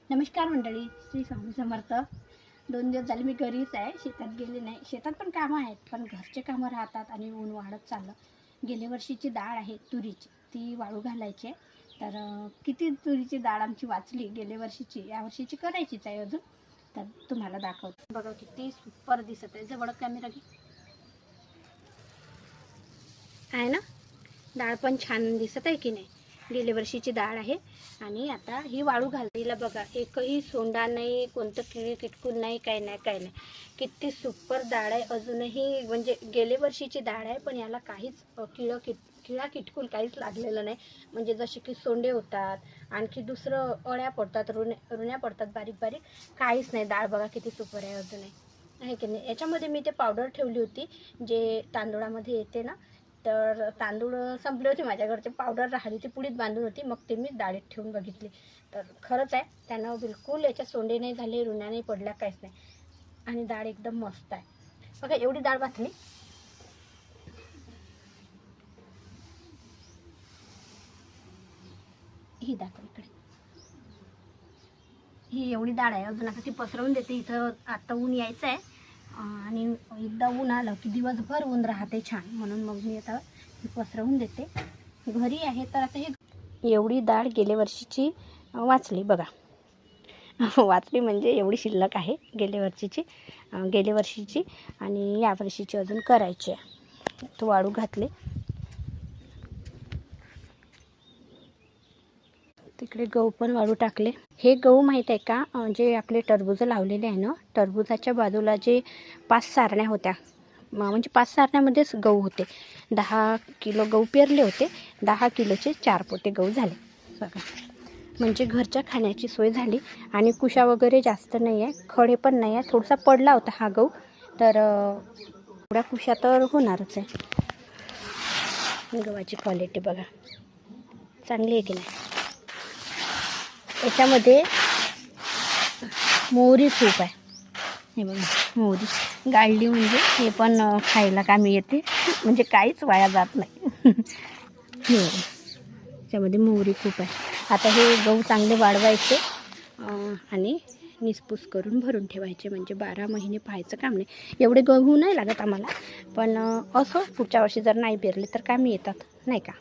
नमस्कार मंडळी, श्री स्वामी समर्थ. 2 दिवस झाले मी घरीच आहे, शेतात गेले नाही. शेतात पण कामं आहेत, पण घरचे कामं राहतात आणि ऊन वाढत चाललं. गेल्या वर्षीची डाळ आहे तुरीची, ती वाळू घालायची आहे. तर किती तुरीची डाळ आमची वाचली गेल्या वर्षीची, यावर्षीची करायचीच आहे अजून. तर तुम्हाला दाखवते. बघा किती सुपर दिसत आहे. जवळ कॅमेरा घे. आहे ना, डाळ पण छान दिसत आहे की नाही. गेल्या वर्षीची डाळ आहे आणि आता ही वाळू घालते. हिला बघा, एकही सोंडा नाही, कोणतं किळी किटकून नाही, काय नाही काय नाही. किती सुपर डाळ आहे. अजूनही म्हणजे गेल्या वर्षीची डाळ आहे, पण याला काहीच किळा किटकून काहीच लागलेलं नाही. म्हणजे जसे की सोंडे होतात, आणखी दुसरं अळ्या पडतात, रुण्या पडतात बारीक बारीक, काहीच नाही. डाळ बघा किती सुपर आहे अजूनही, आहे की नाही. याच्यामध्ये मी ते पावडर ठेवली होती जे तांदूळामध्ये येते ना, तर तांदूळ संपले होते माझ्याकडचे. पावडर राहिली ती पुडीत बांधून होती, मग ते मी डाळीत ठेवून बघितली. तर खरंच आहे, त्यानं बिलकुल याच्या सोंडे नाही झाले, रुण्या नाही पडल्या, काहीच नाही. आणि डाळ एकदम मस्त आहे. बघा एवढी डाळ भाजली. ही दाखव इकडे. ही एवढी डाळ आहे. अजून आता ती पसरवून देते. इथं आता ऊन यायचं आहे आणि एकदा ऊन आलं की दिवसभर ऊन राहते छान, म्हणून मग मी आता पसरवून देते. घरी आहे तर आता हे एवढी डाळ गेल्या वर्षीची वाचली बघा. वाचली म्हणजे एवढी शिल्लक आहे गेल्या वर्षीची आणि या वर्षीची अजून करायची आहे. तो वाळू घातले. तिकडे गहू पण वाळू टाकले. हे गहू माहीत आहे का, जे आपले टरबूज लावलेले आहे ना, टरबूजाच्या बाजूला जे 5 सारण्या होत्या, म्हणजे 5 सारण्यामध्येच गहू होते. 10 किलो गहू पेरले होते, 10 किलोचे 4 पोते गहू झाले बघा. म्हणजे घरच्या खाण्याची सोय झाली. आणि कुशा वगैरे जास्त नाही आहे, खडे पण नाही आहे. थोडासा पडला होता हा गहू, तर एवढ्या कुशा तर होणारच आहे. गव्हाची क्वालिटी बघा, चांगली आहे की नाही. याच्यामध्ये मोहरी खूप आहे. हे बघा, मोहरी गाळली म्हणजे हे पण खायला कामी येते, म्हणजे काहीच वाया जात नाही. हे बघा, त्याच्यामध्ये मोहरी खूप आहे. आता हे गहू चांगले वाढवायचे आणि निसपूस करून भरून ठेवायचे, म्हणजे 12 महिने पाहायचं काम नाही. एवढे गहू नाही लागत आम्हाला, पण असो पुढच्या वर्षी जर नाही पेरले तर कामी येतात, नाही का.